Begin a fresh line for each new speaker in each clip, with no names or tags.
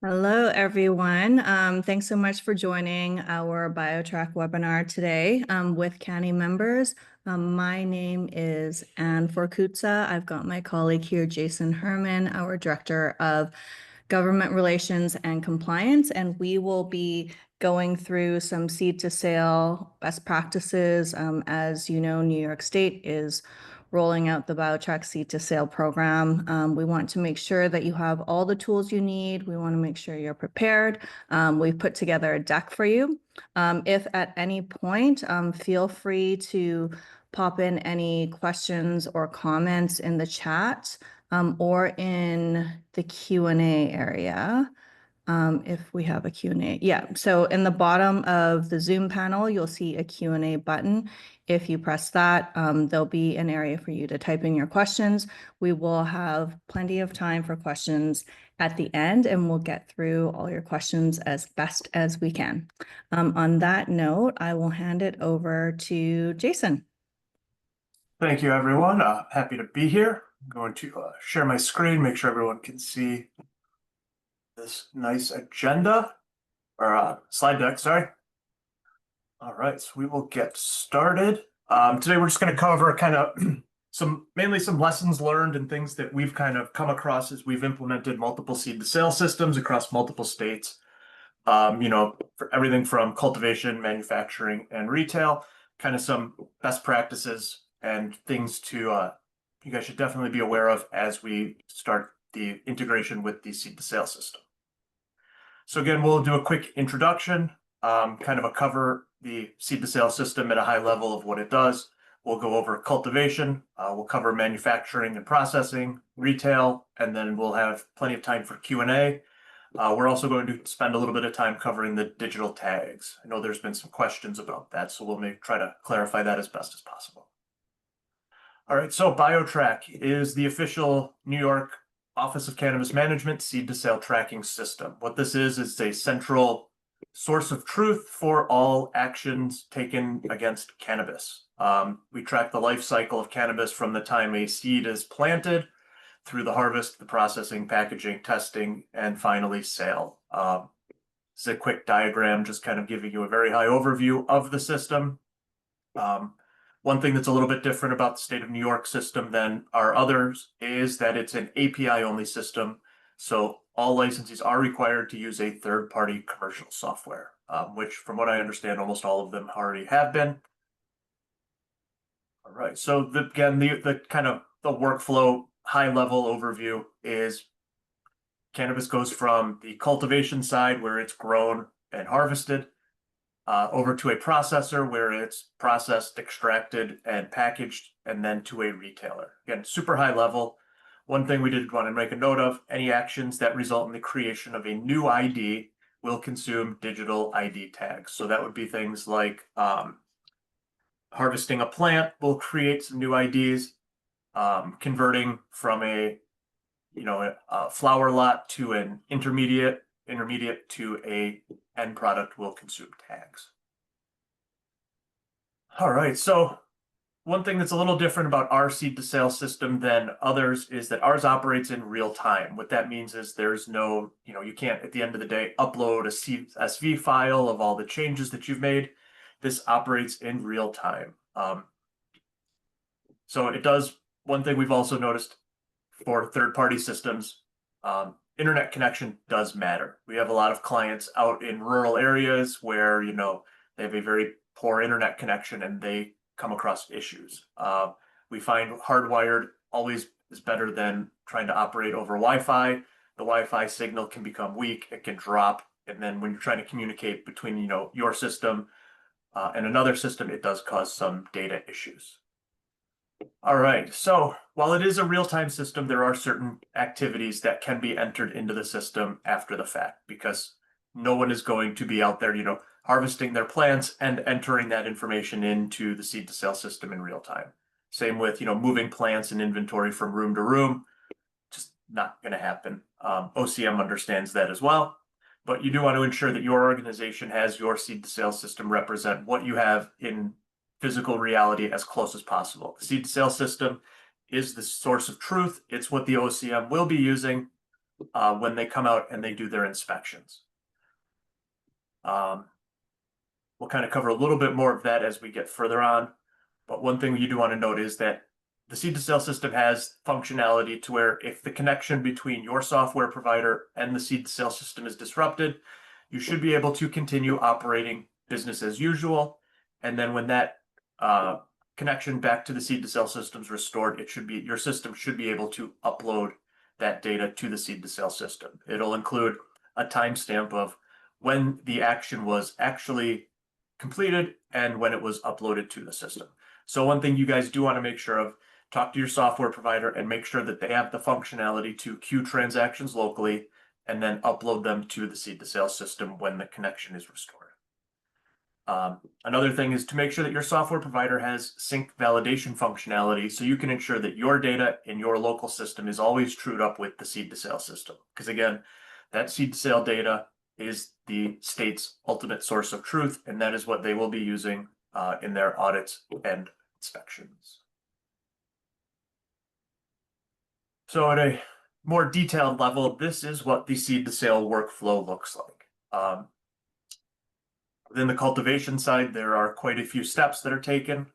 Hello, everyone. Thanks so much for joining our BioTrack webinar today with CANY members. My name is Anne Forkutza. I've got my colleague here, Jason Herman, our Director of Government Relations and Compliance, and we will be going through some seed to sale best practices. As you know, New York State is rolling out the BioTrack Seed to Sale program. We want to make sure that you have all the tools you need. We want to make sure you're prepared. We've put together a deck for you. If at any point, feel free to pop in any questions or comments in the chat or in the Q&A area. If we have a Q&A. Yeah, so in the bottom of the Zoom panel, you'll see a Q&A button. If you press that, there'll be an area for you to type in your questions. We will have plenty of time for questions at the end, and we'll get through all your questions as best as we can. On that note, I will hand it over to Jason.
Thank you, everyone. Happy to be here. I'm going to share my screen, make sure everyone can see this nice agenda, or slide deck, sorry. All right, so we will get started. Today we're just going to cover kind of mainly some lessons learned and things that we've kind of come across as we've implemented multiple seed to sale systems across multiple states. For everything from cultivation, manufacturing, and retail, kind of some best practices and things to you guys should definitely be aware of as we start the integration with the seed to sale system. So again, we'll do a quick introduction, kind of cover the seed to sale system at a high level of what it does. We'll go over cultivation, we'll cover manufacturing and processing, retail, and then we'll have plenty of time for Q&A. We're also going to spend a little bit of time covering the digital tags. I know there's been some questions about that, so we'll try to clarify that as best as possible. All right, so BioTrack is the official New York Office of Cannabis Management seed to sale tracking system. What this is a central source of truth for all actions taken against cannabis. We track the life cycle of cannabis from the time a seed is planted through the harvest, the processing, packaging, testing, and finally sale. This is a quick diagram just kind of giving you a very high overview of the system. One thing that's a little bit different about the state of New York system than our others is that it's an API-only system. So all licensees are required to use a third-party commercial software, which from what I understand, almost all of them already have been. All right, so again, the kind of the workflow high-level overview is cannabis goes from the cultivation side where it's grown and harvested over to a processor where it's processed, extracted, and packaged, and then to a retailer. Again, super high level. One thing we did want to make a note of, any actions that result in the creation of a new ID will consume digital ID tags. So that would be things like harvesting a plant will create some new IDs, converting from a flower lot to an intermediate to a end product will consume tags. All right, so one thing that's a little different about our seed to sale system than others is that ours operates in real time. What that means is there's no, you can't at the end of the day upload a CSV file of all the changes that you've made. This operates in real time. So it does, one thing we've also noticed for third-party systems, internet connection does matter. We have a lot of clients out in rural areas where, they have a very poor internet connection and they come across issues. We find hardwired always is better than trying to operate over Wi-Fi. The Wi-Fi signal can become weak, it can drop, and then when you're trying to communicate between, your system and another system, it does cause some data issues. All right, so while it is a real-time system, there are certain activities that can be entered into the system after the fact because no one is going to be out there, harvesting their plants and entering that information into the seed to sale system in real time. Same with, moving plants and inventory from room to room, just not going to happen. OCM understands that as well, but you do want to ensure that your organization has your seed to sale system represent what you have in physical reality as close as possible. The seed to sale system is the source of truth. It's what the OCM will be using. when they come out and they do their inspections. We'll kind of cover a little bit more of that as we get further on. But one thing you do want to note is that the seed to sale system has functionality to where if the connection between your software provider and the seed to sale system is disrupted, you should be able to continue operating business as usual. And then when that connection back to the seed to sale system is restored, your system should be able to upload that data to the seed to sale system. It'll include a timestamp of when the action was actually completed and when it was uploaded to the system. So one thing you guys do want to make sure of, talk to your software provider and make sure that they have the functionality to queue transactions locally and then upload them to the seed to sale system when the connection is restored. Another thing is to make sure that your software provider has sync validation functionality so you can ensure that your data in your local system is always trued up with the seed to sale system. Because again, that seed to sale data is the state's ultimate source of truth, and that is what they will be using in their audits and inspections. So at a more detailed level, this is what the seed to sale workflow looks like. Within the cultivation side, there are quite a few steps that are taken.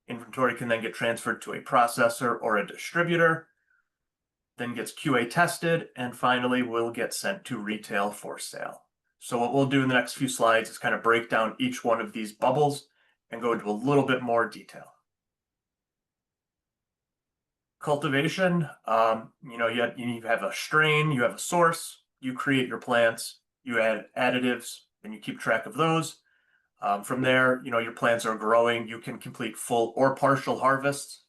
Inventory can then get transferred to a processor or a distributor, then gets QA tested, and finally will get sent to retail for sale. So what we'll do in the next few slides is kind of break down each one of these bubbles and go into a little bit more detail. Cultivation, you have a strain, you have a source, you create your plants, you add additives, and you keep track of those. From there, your plants are growing. You can complete full or partial harvests.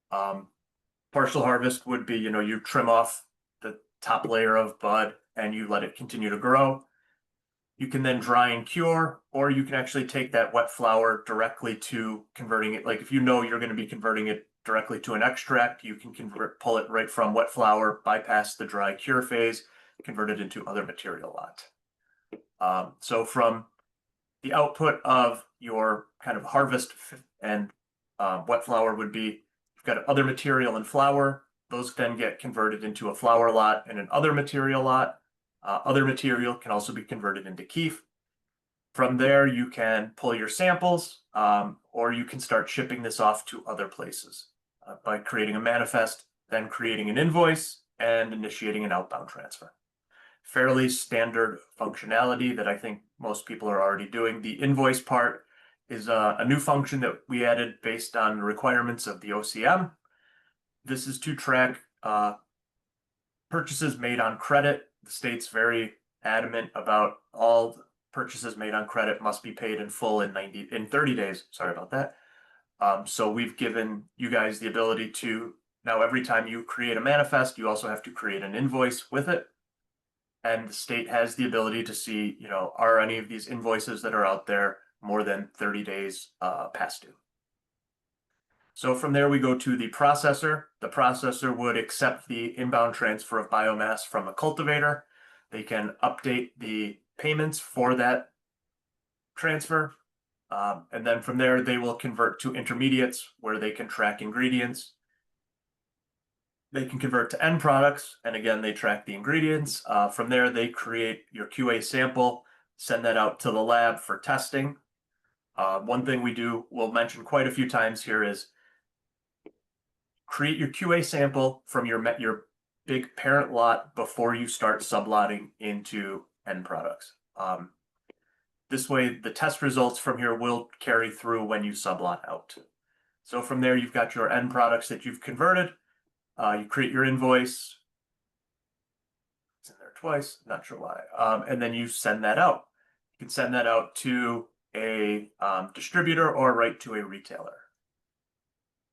Partial harvest would be, you trim off the top layer of bud and you let it continue to grow. You can then dry and cure, or you can actually take that wet flower directly to converting it. Like if you're going to be converting it directly to an extract, you can pull it right from wet flower, bypass the dry cure phase, convert it into other material lot. So from the output of your kind of harvest and wet flower would be, you've got other material and flower. Those then get converted into a flower lot and an other material lot. Other material can also be converted into keef. From there, you can pull your samples, or you can start shipping this off to other places by creating a manifest, then creating an invoice, and initiating an outbound transfer. Fairly standard functionality that I think most people are already doing. The invoice part is a new function that we added based on the requirements of the OCM. This is to track purchases made on credit. The state's very adamant about all purchases made on credit must be paid in full in 30 days. Sorry about that. So we've given you guys the ability to, now every time you create a manifest, you also have to create an invoice with it. And the state has the ability to see, are any of these invoices that are out there more than 30 days past due. So from there, we go to the processor. The processor would accept the inbound transfer of biomass from a cultivator. They can update the payments for that transfer. And then from there, they will convert to intermediates where they can track ingredients. They can convert to end products, and again, they track the ingredients. From there, they create your QA sample, send that out to the lab for testing. One thing we'll mention quite a few times here is create your QA sample from your big parent lot before you start sublotting into end products. This way, the test results from here will carry through when you sublot out. So from there, you've got your end products that you've converted. You create your invoice. It's in there twice, not sure why. And then you send that out. You can send that out to a distributor or right to a retailer.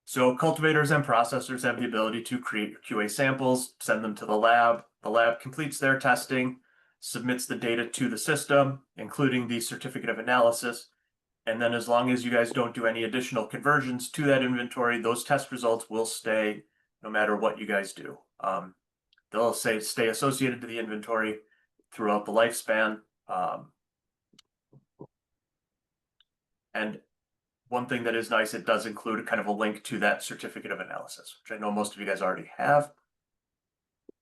So cultivators and processors have the ability to create your QA samples, send them to the lab. The lab completes their testing, submits the data to the system, including the certificate of analysis. And then as long as you guys don't do any additional conversions to that inventory, those test results will stay no matter what you guys do. They'll stay associated to the inventory throughout the lifespan. And one thing that is nice, it does include kind of a link to that certificate of analysis, which I know most of you guys already have.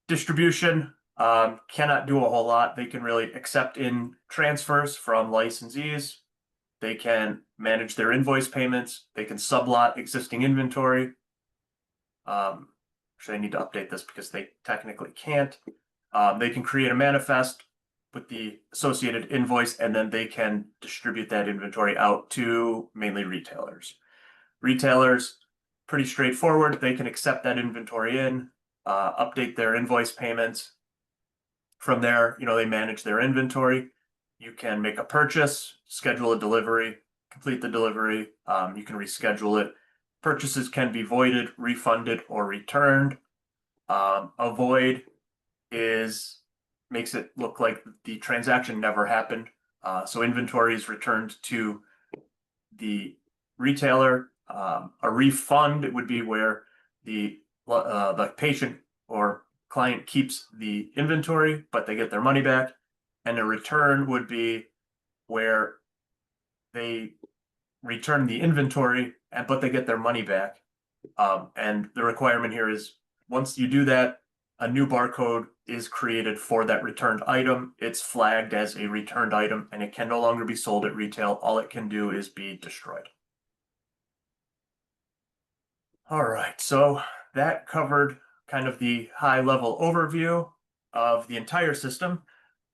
Distribution cannot do a whole lot. They can really accept in transfers from licensees. They can manage their invoice payments. They can sublot existing inventory. Actually, I need to update this because they technically can't. They can create a manifest with the associated invoice, and then they can distribute that inventory out to mainly retailers. Retailers, pretty straightforward. They can accept that inventory in, update their invoice payments. From there, they manage their inventory. You can make a purchase, schedule a delivery, complete the delivery. You can reschedule it. Purchases can be voided, refunded, or returned. A void makes it look like the transaction never happened. So inventory is returned to the retailer. A refund, it would be where the patient or client keeps the inventory, but they get their money back. And a return would be where they return the inventory, but they get their money back. And the requirement here is once you do that, a new barcode is created for that returned item. It's flagged as a returned item, and it can no longer be sold at retail. All it can do is be destroyed. All right, so that covered kind of the high-level overview of the entire system.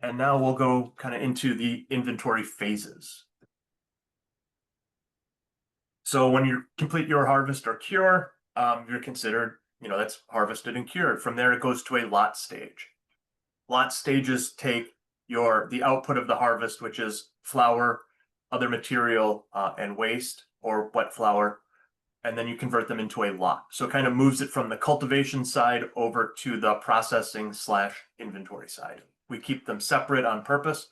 And now we'll go kind of into the inventory phases. So when you complete your harvest or cure, you're considered, that's harvested and cured. From there, it goes to a lot stage. Lot stages take the output of the harvest, which is flour, other material, and waste, or wet flour, and then you convert them into a lot. So it kind of moves it from the cultivation side over to the processing / inventory side. We keep them separate on purpose.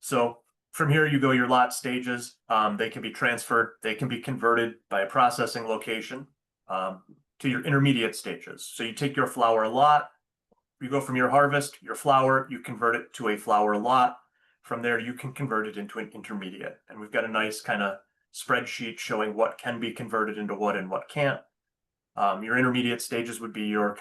So from here, you go your lot stages. They can be transferred. They can be converted by a processing location to your intermediate stages. So you take your flour lot, you go from your harvest, your flour, you convert it to a flour lot. From there, you can convert it into an intermediate. And we've got a nice kind of spreadsheet showing what can be converted into what and what can't. Your intermediate stages would be your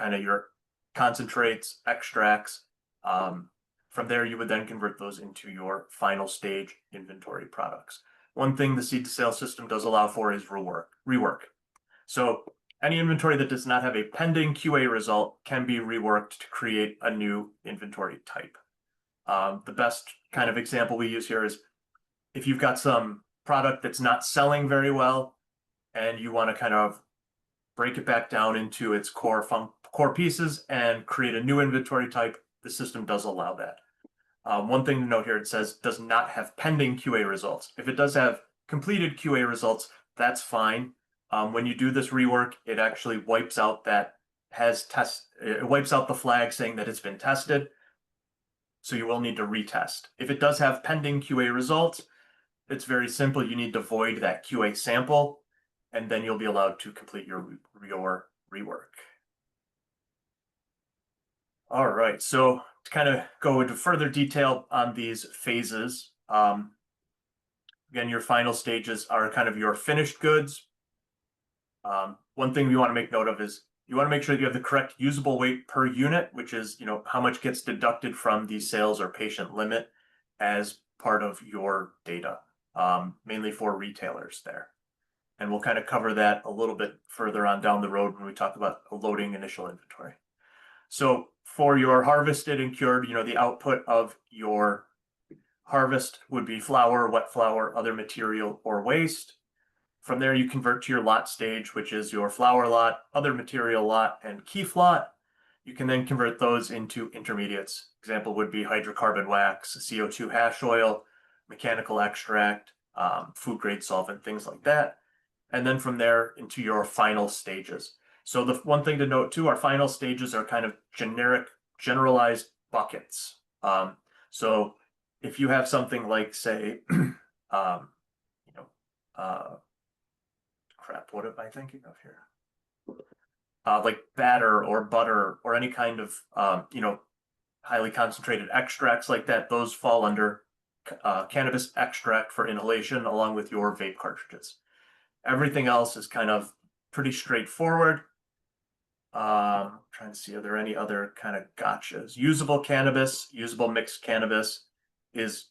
concentrates, extracts. From there, you would then convert those into your final stage inventory products. One thing the seed to sale system does allow for is rework. So any inventory that does not have a pending QA result can be reworked to create a new inventory type. The best kind of example we use here is if you've got some product that's not selling very well and you want to kind of break it back down into its core pieces and create a new inventory type, the system does allow that. One thing to note here, it says does not have pending QA results. If it does have completed QA results, that's fine. When you do this rework, it actually wipes out it wipes out the flag saying that it's been tested. So you will need to retest. If it does have pending QA results, it's very simple. You need to void that QA sample, and then you'll be allowed to complete your rework. All right, so to kind of go into further detail on these phases, again, your final stages are kind of your finished goods. One thing we want to make note of is you want to make sure that you have the correct usable weight per unit, which is, how much gets deducted from the sales or patient limit as part of your data, mainly for retailers there. And we'll kind of cover that a little bit further on down the road when we talk about loading initial inventory. So for your harvested and cured, the output of your harvest would be flour, wet flour, other material, or waste. From there, you convert to your lot stage, which is your flour lot, other material lot, and keef lot. You can then convert those into intermediates. Example would be hydrocarbon wax, CO2 hash oil, mechanical extract, food grade solvent, things like that. And then from there into your final stages. So the one thing to note too, our final stages are kind of generalized buckets. So if you have something like, say, crap, what am I thinking of here? Like batter or butter or any kind of, highly concentrated extracts like that, those fall under cannabis extract for inhalation along with your vape cartridges. Everything else is kind of pretty straightforward. Trying to see, are there any other kind of gotchas? Usable cannabis, usable mixed cannabis is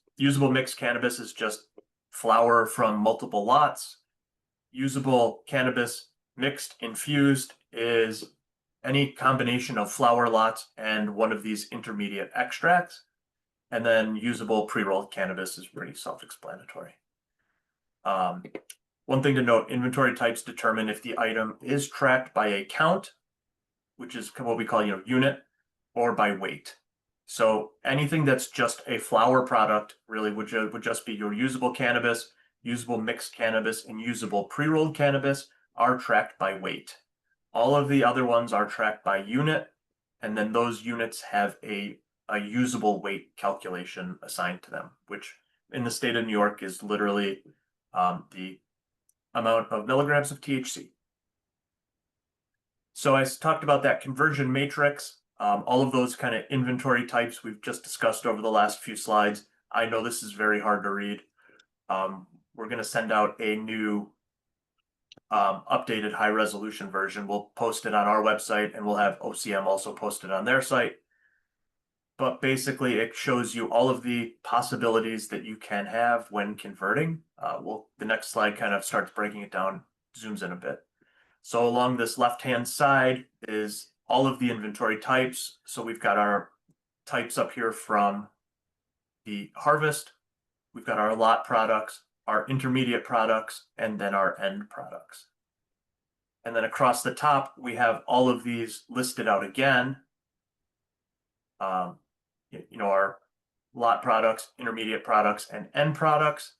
just flower from multiple lots. Usable cannabis mixed infused is any combination of flower lots and one of these intermediate extracts. And then usable pre-rolled cannabis is pretty self-explanatory. One thing to note, inventory types determine if the item is tracked by a count, which is what we call, unit, or by weight. So anything that's just a flower product really would just be your usable cannabis, usable mixed cannabis, and usable pre-rolled cannabis are tracked by weight. All of the other ones are tracked by unit, and then those units have a usable weight calculation assigned to them, which in the state of New York is literally the amount of milligrams of THC. So I talked about that conversion matrix, all of those kind of inventory types we've just discussed over the last few slides. I know this is very hard to read. We're going to send out a new updated high resolution version. We'll post it on our website, and we'll have OCM also posted on their site. But basically, it shows you all of the possibilities that you can have when converting. The next slide kind of starts breaking it down, zooms in a bit. So along this left-hand side is all of the inventory types. So we've got our types up here from the harvest. We've got our lot products, our intermediate products, and then our end products. And then across the top, we have all of these listed out again. Our lot products, intermediate products, and end products.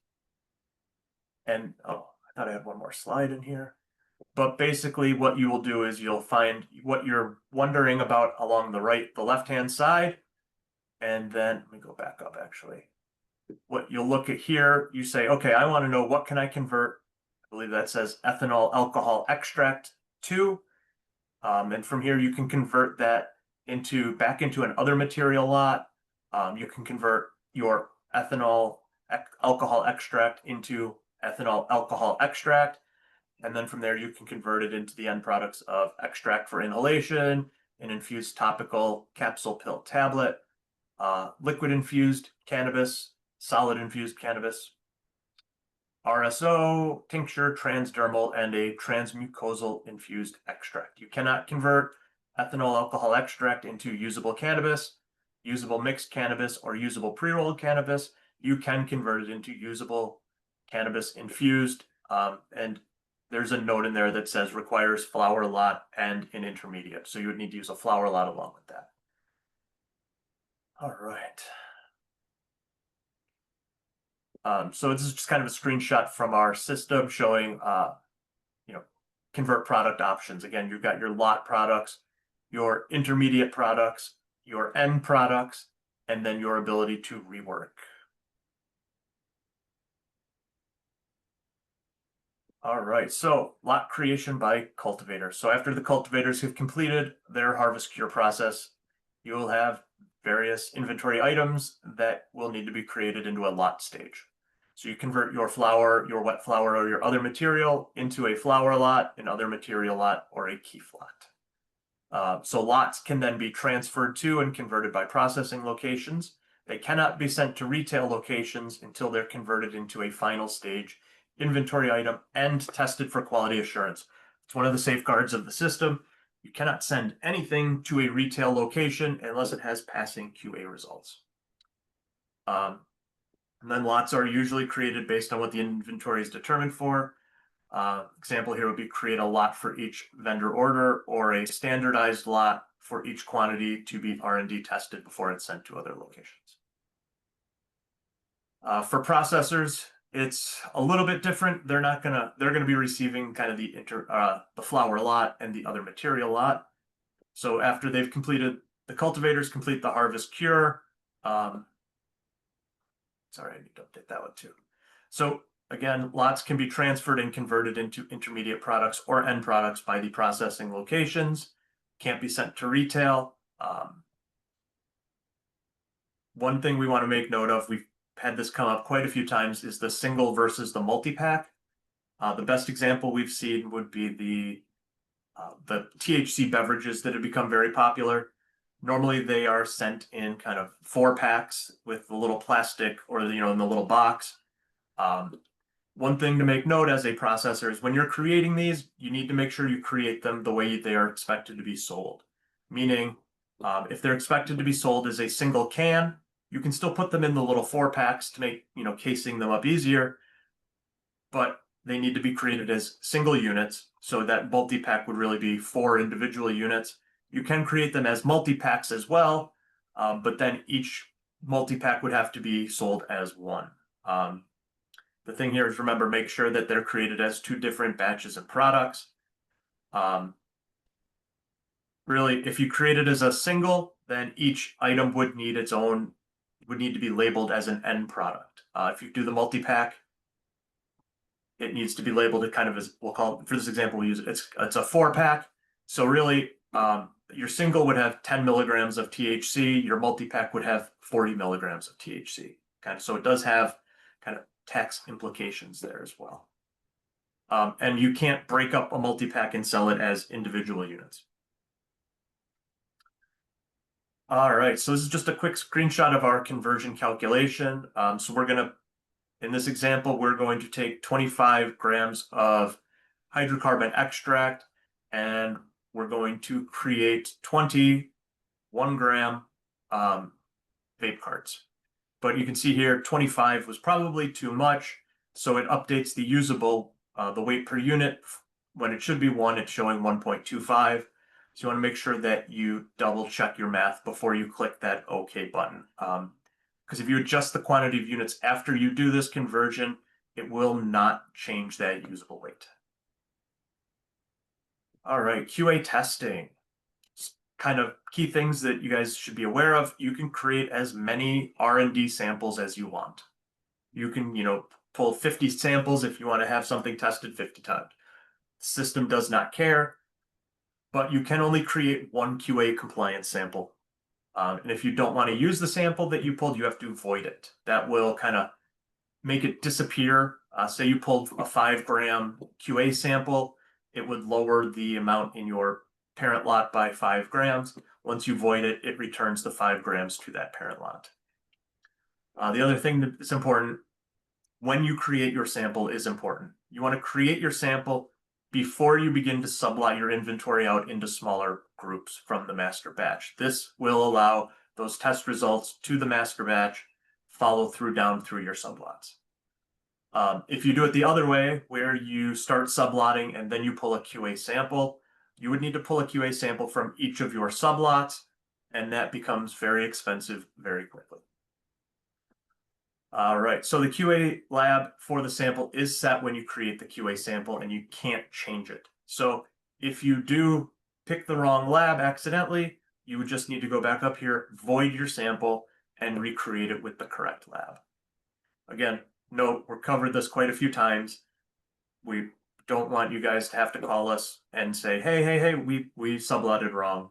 And I thought I had one more slide in here. But basically what you will do is you'll find what you're wondering about along the left-hand side. And then let me go back up actually. What you'll look at here, you say, okay, I want to know what can I convert. I believe that says ethanol alcohol extract to. And from here you can convert that back into an other material lot. You can convert your ethanol alcohol extract into ethanol alcohol extract. And then from there, you can convert it into the end products of extract for inhalation, an infused topical capsule pill tablet, liquid infused cannabis, solid infused cannabis, RSO, tincture, transdermal, and a transmucosal infused extract. You cannot convert ethanol alcohol extract into usable cannabis, usable mixed cannabis, or usable pre-rolled cannabis. You can convert it into usable cannabis infused, and there's a note in there that says requires flower lot and an intermediate. So you would need to use a flower lot along with that. All right. So this is just kind of a screenshot from our system showing, convert product options. Again, you've got your lot products, your intermediate products, your end products, and then your ability to rework. All right, so lot creation by cultivators. So after the cultivators have completed their harvest cure process, you will have various inventory items that will need to be created into a lot stage. So you convert your flower, your wet flower, or your other material into a flower lot, an other material lot, or a keef lot. So lots can then be transferred to and converted by processing locations. They cannot be sent to retail locations until they're converted into a final stage inventory item and tested for quality assurance. It's one of the safeguards of the system. You cannot send anything to a retail location unless it has passing QA results. And then lots are usually created based on what the inventory is determined for. Example here would be create a lot for each vendor order or a standardized lot for each quantity to be R&D tested before it's sent to other locations. For processors, it's a little bit different. They're gonna be receiving kind of the flower lot and the other material lot. So after they've completed, the cultivators complete the harvest cure. Sorry, I need to update that one too. So again, lots can be transferred and converted into intermediate products or end products by the processing locations. Can't be sent to retail. One thing we want to make note of, we've had this come up quite a few times, is the single versus the multi-pack. The best example we've seen would be the The THC beverages that have become very popular, normally they are sent in kind of 4-packs with the little plastic or, in the little box. One thing to make note as a processor is when you're creating these, you need to make sure you create them the way they are expected to be sold. Meaning, if they're expected to be sold as a single can, you can still put them in the little 4-packs to make, casing them up easier, but they need to be created as single units. So that multi-pack would really be 4 individual units. You can create them as multi-packs as well, but then each multi-pack would have to be sold as one. The thing here is, remember, make sure that they're created as 2 different batches of products. Really, if you create it as a single, then each item would need to be labeled as an end product. If you do the multi-pack, it needs to be labeled kind of as, we'll call it, for this example, we use it, it's a 4-pack. So really, your single would have 10 milligrams of THC, your multi-pack would have 40 milligrams of THC. So it does have kind of tax implications there as well. And you can't break up a multi-pack and sell it as individual units. All right, so this is just a quick screenshot of our conversion calculation. So in this example, we're going to take 25 grams of hydrocarbon extract, and we're going to create 20 1-gram vape carts. But you can see here, 25 was probably too much, so it updates the usable, the weight per unit. When it should be 1, it's showing 1.25. So you want to make sure that you double check your math before you click that OK button. Because if you adjust the quantity of units after you do this conversion, it will not change that usable weight. All right, QA testing. Kind of key things that you guys should be aware of. You can create as many R&D samples as you want. You can, pull 50 samples if you want to have something tested 50 times. The system does not care, but you can only create 1 QA compliance sample. And if you don't want to use the sample that you pulled, you have to void it. That will kind of make it disappear. Say you pulled a 5-gram QA sample, it would lower the amount in your parent lot by 5 grams. Once you void it, it returns the 5 grams to that parent lot. The other thing that's important, when you create your sample, is important. You want to create your sample before you begin to sublot your inventory out into smaller groups from the master batch. This will allow those test results to the master batch follow through down through your sublots. If you do it the other way, where you start sublotting and then you pull a QA sample, you would need to pull a QA sample from each of your sublots, and that becomes very expensive very quickly. All right, so the QA lab for the sample is set when you create the QA sample, and you can't change it. So if you do pick the wrong lab accidentally, you would just need to go back up here, void your sample, and recreate it with the correct lab. Again, note, we've covered this quite a few times. We don't want you guys to have to call us and say, hey, we sublotted wrong.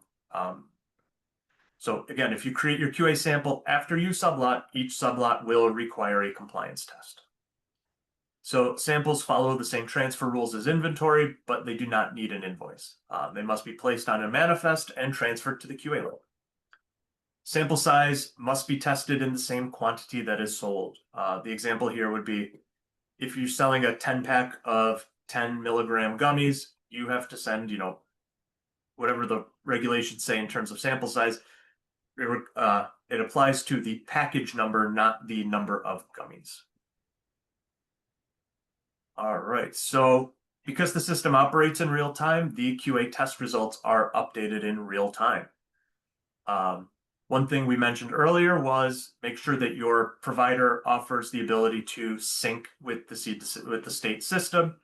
So again, if you create your QA sample after you sublot, each sublot will require a compliance test. So samples follow the same transfer rules as inventory, but they do not need an invoice. They must be placed on a manifest and transferred to the QA lab. Sample size must be tested in the same quantity that is sold. The example here would be, if you're selling a 10-pack of 10 milligram gummies, you have to send, whatever the regulations say in terms of sample size. It applies to the package number, not the number of gummies. All right, so because the system operates in real time, the QA test results are updated in real time. One thing we mentioned earlier was make sure that your provider offers the ability to sync with the state system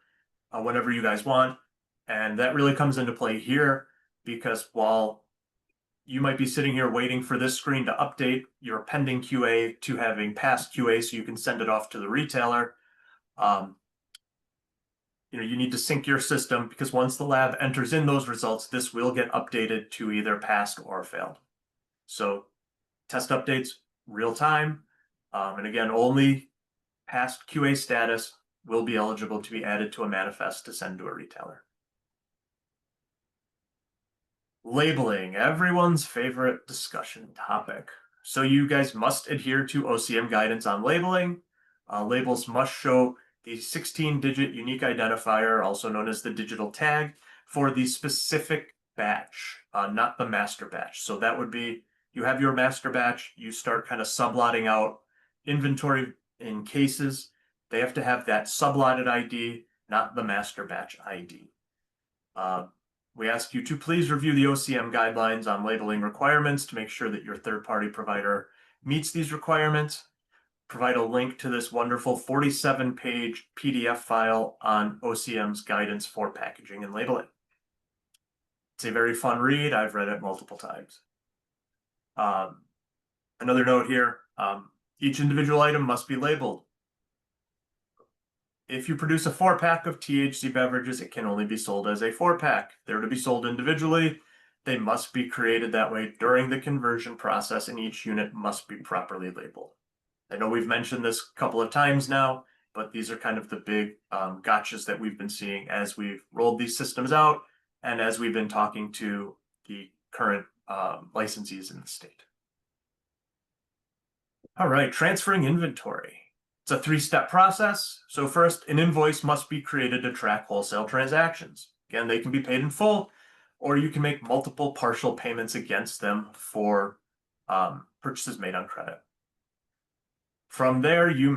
whenever you guys want. And that really comes into play here, because while you might be sitting here waiting for this screen to update your pending QA to having passed QA so you can send it off to the retailer, you need to sync your system, because once the lab enters in those results, this will get updated to either passed or failed. So test updates real time. And again, only past QA status will be eligible to be added to a manifest to send to a retailer. Labeling, everyone's favorite discussion topic. So you guys must adhere to OCM guidance on labeling. Labels must show the 16-digit unique identifier, also known as the digital tag, for the specific batch, not the master batch. So that would be, you have your master batch, you start kind of sublotting out inventory in cases. They have to have that sublotted ID, not the master batch ID. We ask you to please review the OCM guidelines on labeling requirements to make sure that your third-party provider meets these requirements. Provide a link to this wonderful 47-page PDF file on OCM's guidance for packaging and labeling. It's a very fun read. I've read it multiple times. Another note here, each individual item must be labeled. If you produce a 4-pack of THC beverages, it can only be sold as a 4-pack. They're to be sold individually. They must be created that way during the conversion process, and each unit must be properly labeled. I know we've mentioned this a couple of times now, but these are kind of the big gotchas that we've been seeing as we've rolled these systems out and as we've been talking to the current licensees in the state. All right, transferring inventory. It's a 3-step process. So first, an invoice must be created to track wholesale transactions. Again, they can be paid in full, or you can make multiple partial payments against them for purchases made on credit. From there, you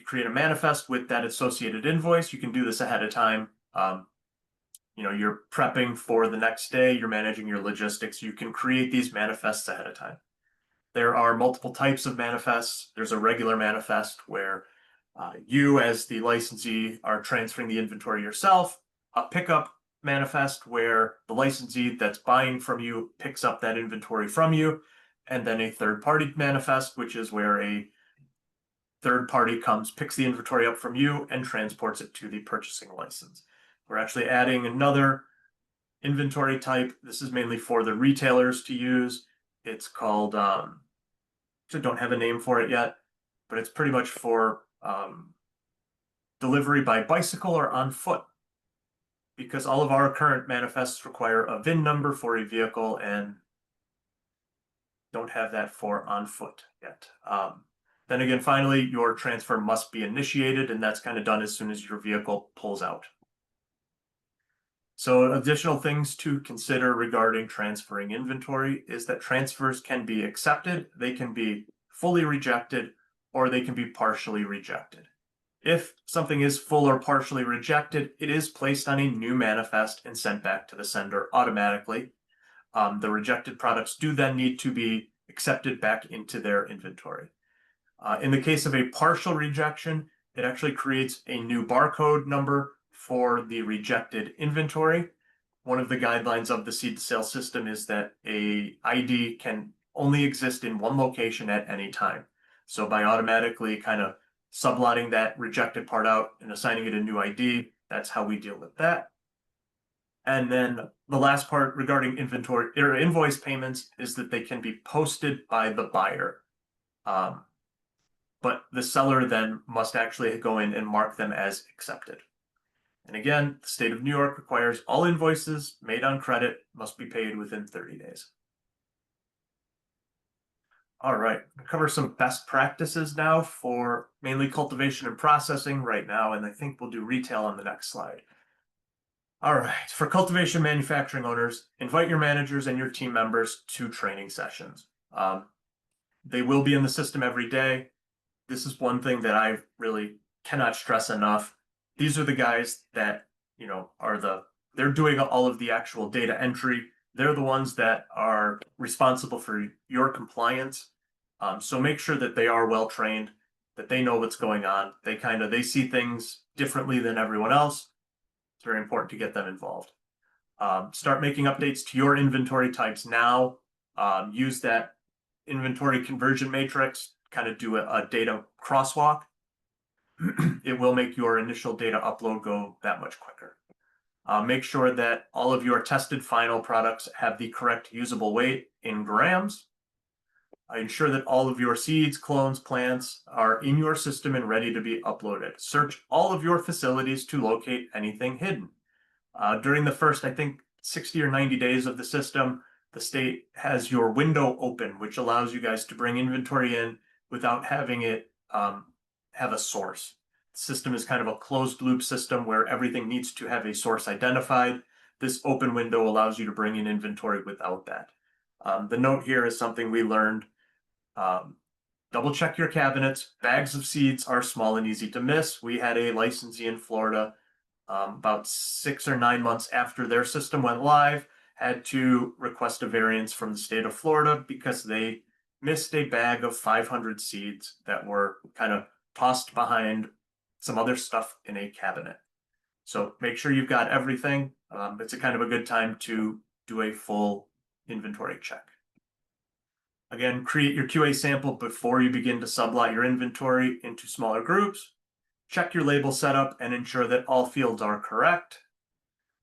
create a manifest with that associated invoice. You can do this ahead of time. You're prepping for the next day, you're managing your logistics. You can create these manifests ahead of time. There are multiple types of manifests. There's a regular manifest where you as the licensee are transferring the inventory yourself, a pickup manifest where the licensee that's buying from you picks up that inventory from you, and then a third-party manifest, which is where a third party comes, picks the inventory up from you, and transports it to the purchasing license. We're actually adding another inventory type. This is mainly for the retailers to use. It's called, I don't have a name for it yet, but it's pretty much for delivery by bicycle or on foot, because all of our current manifests require a VIN number for a vehicle and don't have that for on foot yet. Then again, finally, your transfer must be initiated, and that's kind of done as soon as your vehicle pulls out. So additional things to consider regarding transferring inventory is that transfers can be accepted, they can be fully rejected, or they can be partially rejected. If something is full or partially rejected, it is placed on a new manifest and sent back to the sender automatically. The rejected products do then need to be accepted back into their inventory. In the case of a partial rejection, it actually creates a new barcode number for the rejected inventory. One of the guidelines of the seed to sale system is that a ID can only exist in one location at any time. So by automatically kind of sublotting that rejected part out and assigning it a new ID, that's how we deal with that. And then the last part regarding inventory or invoice payments is that they can be posted by the buyer. But the seller then must actually go in and mark them as accepted. And again, the state of New York requires all invoices made on credit must be paid within 30 days. All right, I'll cover some best practices now for mainly cultivation and processing right now, and I think we'll do retail on the next slide. All right, for cultivation manufacturing owners, invite your managers and your team members to training sessions. They will be in the system every day. This is one thing that I really cannot stress enough. These are the guys that, they're doing all of the actual data entry. They're the ones that are responsible for your compliance. So make sure that they are well trained, that they know what's going on. They see things differently than everyone else. It's very important to get them involved. Start making updates to your inventory types now. Use that inventory conversion matrix, kind of do a data crosswalk. It will make your initial data upload go that much quicker. Make sure that all of your tested final products have the correct usable weight in grams. Ensure that all of your seeds, clones, plants are in your system and ready to be uploaded. Search all of your facilities to locate anything hidden. During the first, I think, 60 or 90 days of the system, the state has your window open, which allows you guys to bring inventory in without having it have a source. The system is kind of a closed loop system where everything needs to have a source identified. This open window allows you to bring in inventory without that. The note here is something we learned. Double check your cabinets. Bags of seeds are small and easy to miss. We had a licensee in Florida about 6 or 9 months after their system went live, had to request a variance from the state of Florida because they missed a bag of 500 seeds that were kind of tossed behind some other stuff in a cabinet. So make sure you've got everything. It's a kind of a good time to do a full inventory check. Again, create your QA sample before you begin to sublot your inventory into smaller groups. Check your label setup and ensure that all fields are correct.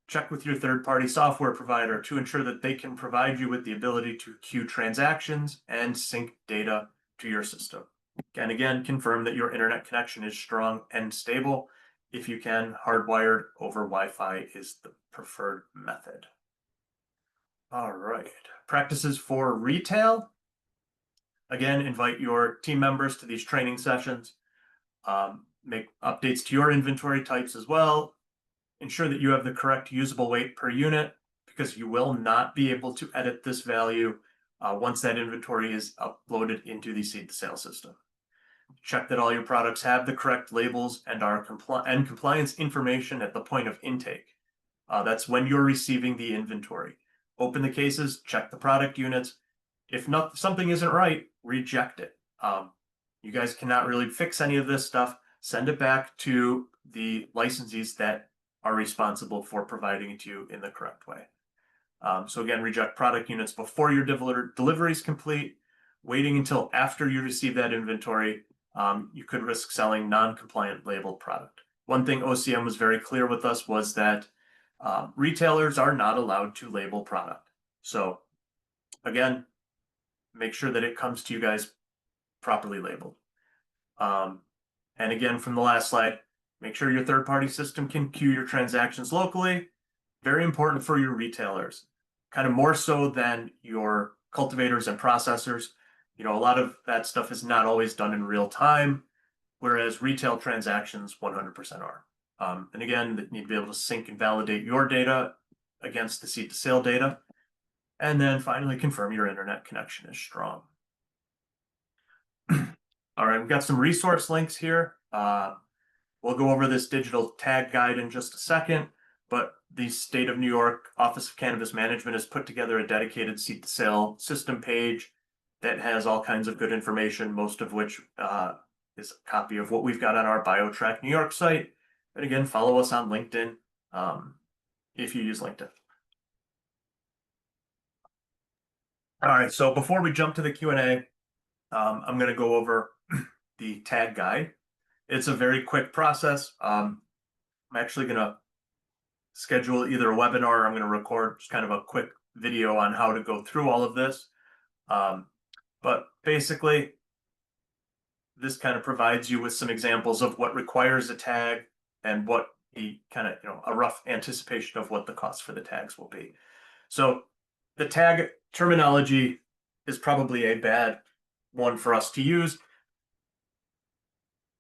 Check with your third-party software provider to ensure that they can provide you with the ability to queue transactions and sync data to your system. And again, confirm that your internet connection is strong and stable. If you can, hardwired over Wi-Fi is the preferred method. All right, practices for retail. Again, invite your team members to these training sessions. Make updates to your inventory types as well. Ensure that you have the correct usable weight per unit, because you will not be able to edit this value once that inventory is uploaded into the seed to sale system. Check that all your products have the correct labels and are compliance information at the point of intake. That's when you're receiving the inventory. Open the cases, check the product units. If something isn't right, reject it. You guys cannot really fix any of this stuff. Send it back to the licensees that are responsible for providing it to you in the correct way. So again, reject product units before your delivery is complete. Waiting until after you receive that inventory, you could risk selling non-compliant labeled product. One thing OCM was very clear with us was that retailers are not allowed to label product. So again, make sure that it comes to you guys properly labeled. And again, from the last slide, make sure your third-party system can queue your transactions locally. Very important for your retailers, kind of more so than your cultivators and processors. You know, a lot of that stuff is not always done in real time, whereas retail transactions 100% are. And again, you need to be able to sync and validate your data against the seed to sale data. And then finally, confirm your internet connection is strong. All right, we've got some resource links here. We'll go over this digital tag guide in just a second, but the State of New York Office of Cannabis Management has put together a dedicated seed to sale system page that has all kinds of good information, most of which is a copy of what we've got on our BioTrack New York site. And again, follow us on LinkedIn if you use LinkedIn. All right, so before we jump to the Q&A, I'm going to go over the tag guide. It's a very quick process. I'm actually going to schedule either a webinar or I'm going to record just kind of a quick video on how to go through all of this. But basically, this kind of provides you with some examples of what requires a tag and what the kind of, a rough anticipation of what the cost for the tags will be. So the tag terminology is probably a bad one for us to use.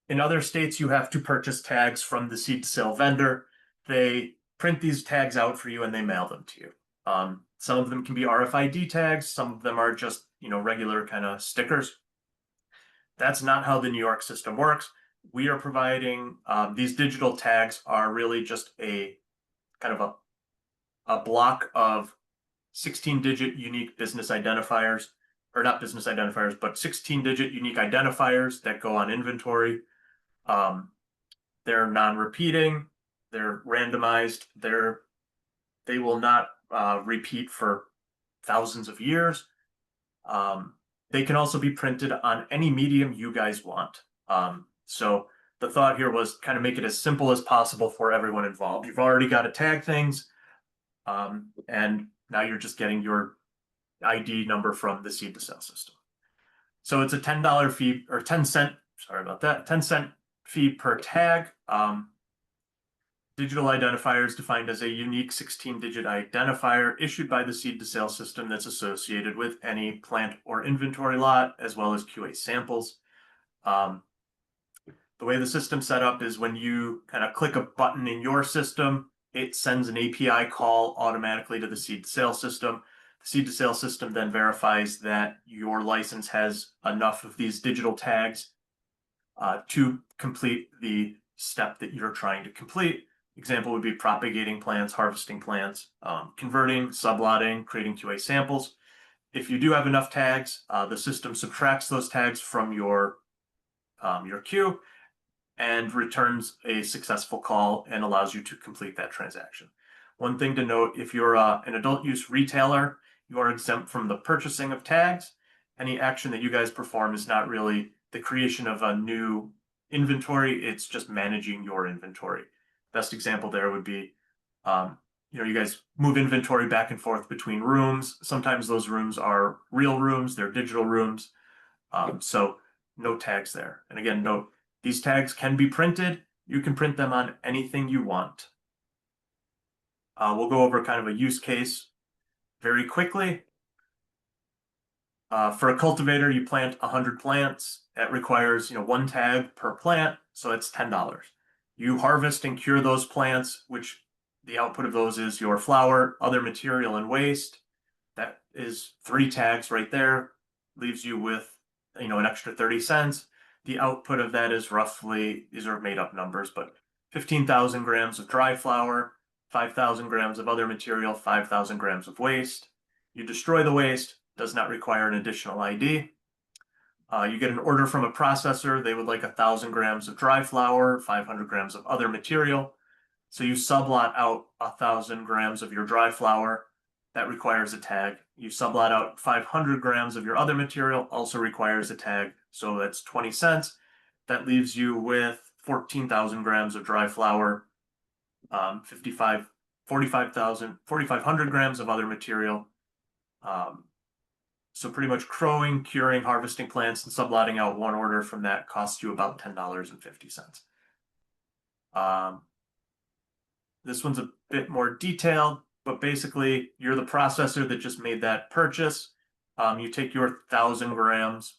In other states, you have to purchase tags from the seed to sale vendor. They print these tags out for you and they mail them to you. Some of them can be RFID tags. Some of them are just, regular kind of stickers. That's not how the New York system works. We are providing, these digital tags are really just a kind of a block of 16-digit unique business identifiers, or not business identifiers, but 16-digit unique identifiers that go on inventory. They're non-repeating, they're randomized, they will not repeat for thousands of years. They can also be printed on any medium you guys want. So the thought here was kind of make it as simple as possible for everyone involved. You've already got to tag things, and now you're just getting your ID number from the seed to sale system. So it's a $10 fee, or 10 cent, sorry about that, 10 cent fee per tag. Digital identifier is defined as a unique 16-digit identifier issued by the seed-to-sale system that's associated with any plant or inventory lot, as well as QA samples. The way the system's set up is when you kind of click a button in your system, it sends an API call automatically to the seed-to-sale system. The seed-to-sale system then verifies that your license has enough of these digital tags to complete the step that you're trying to complete. Example would be propagating plants, harvesting plants, converting, sublotting, creating QA samples. If you do have enough tags, the system subtracts those tags from your queue and returns a successful call and allows you to complete that transaction. One thing to note, if you're an adult use retailer, you are exempt from the purchasing of tags. Any action that you guys perform is not really the creation of a new inventory, it's just managing your inventory. Best example there would be, you guys move inventory back and forth between rooms. Sometimes those rooms are real rooms, they're digital rooms. So no tags there. And again, note, these tags can be printed. You can print them on anything you want. We'll go over kind of a use case very quickly. For a cultivator, you plant 100 plants. That requires, one tag per plant, so it's $10. You harvest and cure those plants, which the output of those is your flower, other material, and waste. That is 3 tags right there. Leaves you with, an extra 30 cents. The output of that is roughly, these are made up numbers, but 15,000 grams of dry flower, 5,000 grams of other material, 5,000 grams of waste. You destroy the waste, does not require an additional ID. You get an order from a processor. They would like 1,000 grams of dry flower, 500 grams of other material. So you sublot out 1,000 grams of your dry flower. That requires a tag. You sublot out 500 grams of your other material, also requires a tag. So that's 20 cents. That leaves you with 14,000 grams of dry flower, 4,500 grams of other material. So pretty much crowing, curing, harvesting plants, and sublotting out one order from that costs you about $10.50. This one's a bit more detailed, but basically you're the processor that just made that purchase. You take your 1,000 grams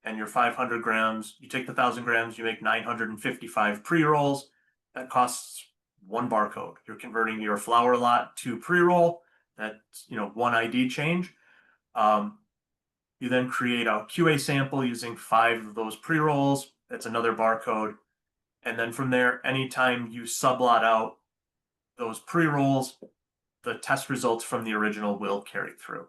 and your 500 grams. You take the 1,000 grams, you make 955 pre-rolls. That costs 1 barcode. You're converting your flower lot to pre-roll. That's, 1 ID change. You then create a QA sample using 5 of those pre-rolls. That's another barcode. And then from there, anytime you sublot out those pre-rolls, the test results from the original will carry through.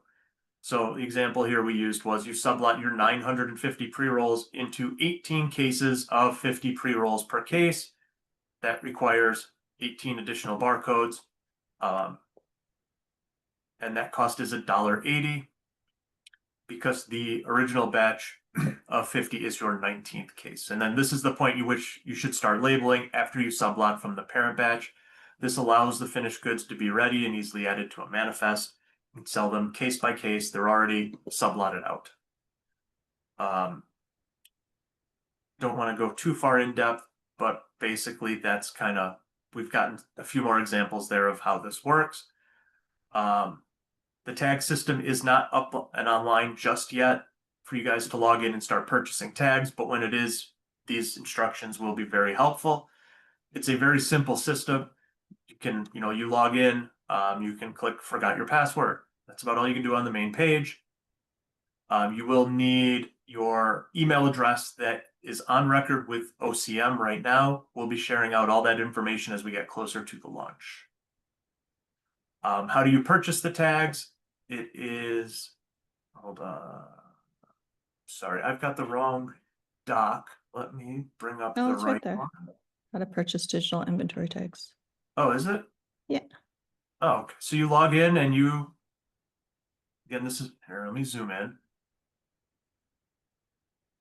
So the example here we used was you sublot your 950 pre-rolls into 18 cases of 50 pre-rolls per case. That requires 18 additional barcodes. And that cost is $1.80 because the original batch of 50 is your 19th case. And then this is the point at which you should start labeling after you sublot from the parent batch. This allows the finished goods to be ready and easily added to a manifest and sell them case by case. They're already sublotted out. Don't want to go too far in depth, but basically that's kind of, we've gotten a few more examples there of how this works. The tag system is not up and online just yet for you guys to log in and start purchasing tags, but when it is, these instructions will be very helpful. It's a very simple system. You can, you log in, you can click forgot your password. That's about all you can do on the main page. You will need your email address that is on record with OCM right now. We'll be sharing out all that information as we get closer to the launch. How do you purchase the tags? It is, hold on. Sorry, I've got the wrong doc. Let me bring up the
it's
right
right there.
one.
How to purchase digital inventory tags.
Oh, is it?
Yeah.
Oh, okay. So you log in and again, this is, here, let me zoom in.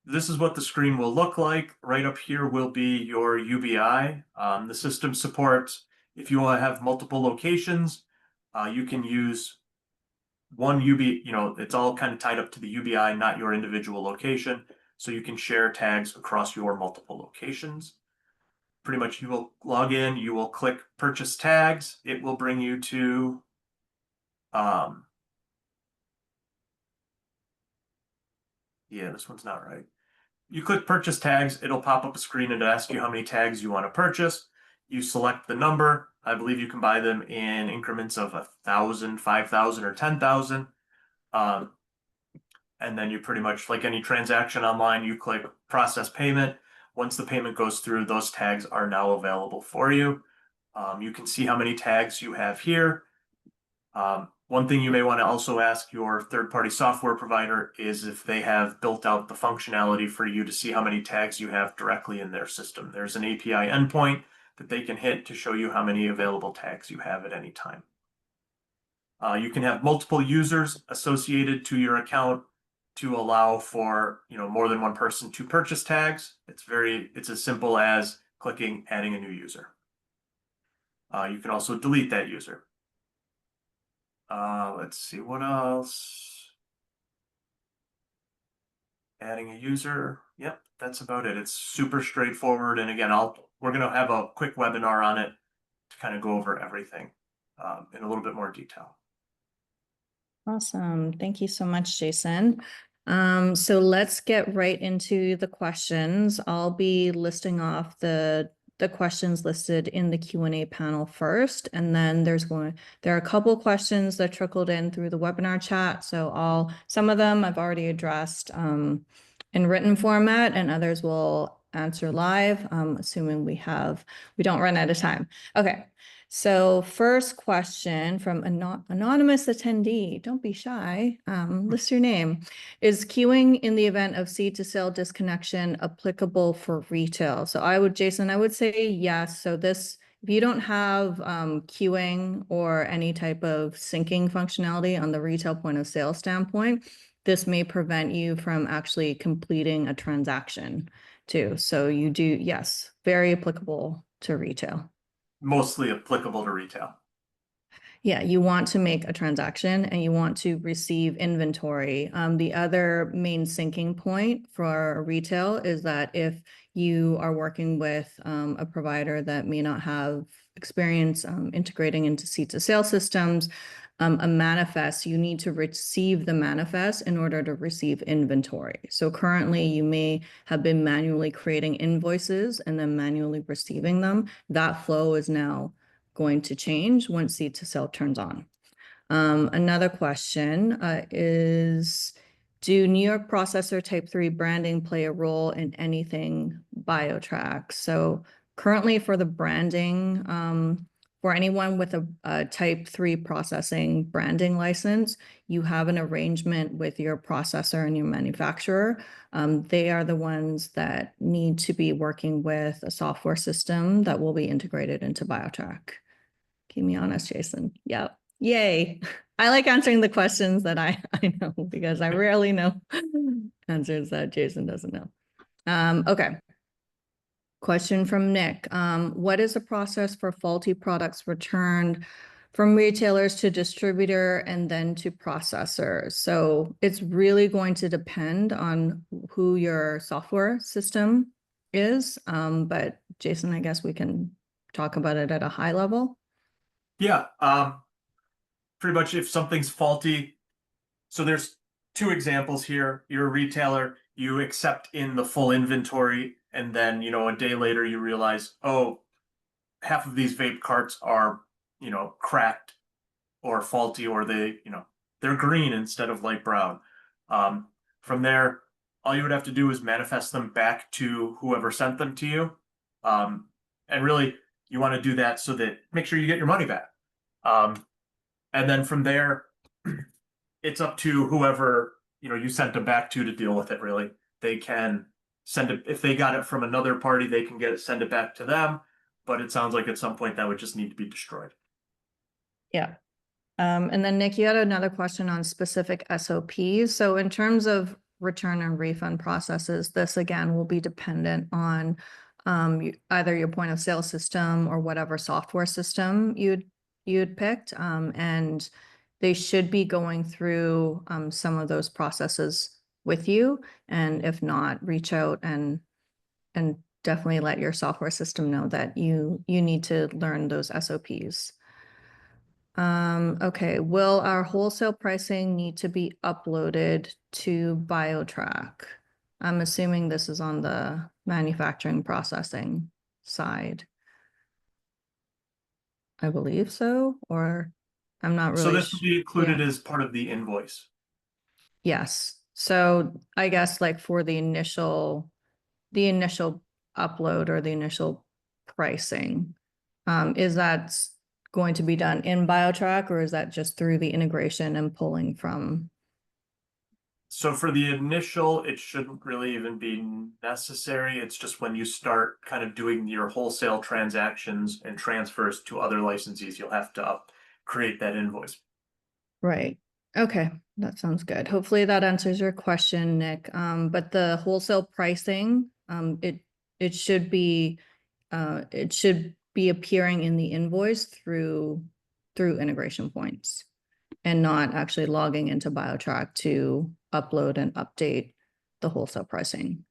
This is what the screen will look like. Right up here will be your UBI. The system supports, if you want to have multiple locations, you can use one UBI, it's all kind of tied up to the UBI, not your individual location. So you can share tags across your multiple locations. pretty much you will log in, you will click purchase tags. It will bring you to yeah, this one's not right. You click purchase tags, it'll pop up a screen and ask you how many tags you want to purchase. You select the number. I believe you can buy them in increments of 1,000, 5,000, or 10,000. And then you pretty much, like any transaction online, you click process payment. Once the payment goes through, those tags are now available for you. You can see how many tags you have here. One thing you may want to also ask your third-party software provider is if they have built out the functionality for you to see how many tags you have directly in their system. There's an API endpoint that they can hit to show you how many available tags you have at any time. You can have multiple users associated to your account to allow for more than one person to purchase tags. It's as simple as clicking adding a new user. You can also delete that user. Let's see what else. Adding a user. Yep, that's about it. It's super straightforward. And again, we're going to have a quick webinar on it to kind of go over everything in a little bit more detail.
Awesome. Thank you so much, Jason. So let's get right into the questions. I'll be listing off the questions listed in the Q&A panel first, and then there are a couple questions that trickled in through the webinar chat. So some of them I've already addressed in written format, and others will answer live, assuming we don't run out of time. Okay. So first question from anonymous attendee, don't be shy, list your name. Is queuing in the event of seed to sale disconnection applicable for retail? So Jason, I would say yes. So if you don't have queuing or any type of syncing functionality on the retail point of sale standpoint, this may prevent you from actually completing a transaction too. So yes, very applicable to retail.
Mostly applicable to retail.
Yeah, you want to make a transaction and you want to receive inventory. The other main syncing point for retail is that if you are working with a provider that may not have experience integrating into seed to sale systems, a manifest, you need to receive the manifest in order to receive inventory. So currently you may have been manually creating invoices and then manually receiving them. That flow is now going to change once seed to sale turns on. Another question is, do New York processor type 3 branding play a role in anything BioTrack? So currently for the branding, for anyone with a type 3 processing branding license, you have an arrangement with your processor and your manufacturer. They are the ones that need to be working with a software system that will be integrated into BioTrack. Keep me honest, Jason. Yep. Yay. I like answering the questions that I know because I rarely know answers that Jason doesn't know. Okay. Question from Nick. What is the process for faulty products returned from retailers to distributor and then to processor? So it's really going to depend on who your software system is. But Jason, I guess we can talk about it at a high level.
Yeah, pretty much if something's faulty. So there's two examples here. You're a retailer, you accept in the full inventory, and then, a day later you realize, oh, half of these vape carts are, cracked or faulty, or they're green instead of light brown. From there, all you would have to do is manifest them back to whoever sent them to you. And really, you want to do that so that make sure you get your money back. And then from there, it's up to whoever you sent them back to deal with it. Really, they can send it if they got it from another party. They can send it back to them. But it sounds like at some point that would just need to be destroyed.
Yeah. And then Nick, you had another question on specific SOPs. So in terms of return and refund processes, this again will be dependent on either your point of sale system or whatever software system you'd picked. And they should be going through some of those processes with you. And if not, reach out and definitely let your software system know that you need to learn those SOPs. Okay, will our wholesale pricing need to be uploaded to BioTrack? I'm assuming this is on the manufacturing processing side. I believe so, or I'm not
So
really
this will
sure.
be included as part of the invoice.
Yes. So I guess like for the initial upload or the initial pricing, is that going to be done in BioTrack, or is that just through the integration and pulling from?
So for the initial, it shouldn't really even be necessary. It's just when you start kind of doing your wholesale transactions and transfers to other licensees, you'll have to create that invoice.
Right. Okay, that sounds good. Hopefully that answers your question, Nick. But the wholesale pricing, it should be appearing in the invoice through integration points and not actually logging into BioTrack to upload and update the wholesale pricing.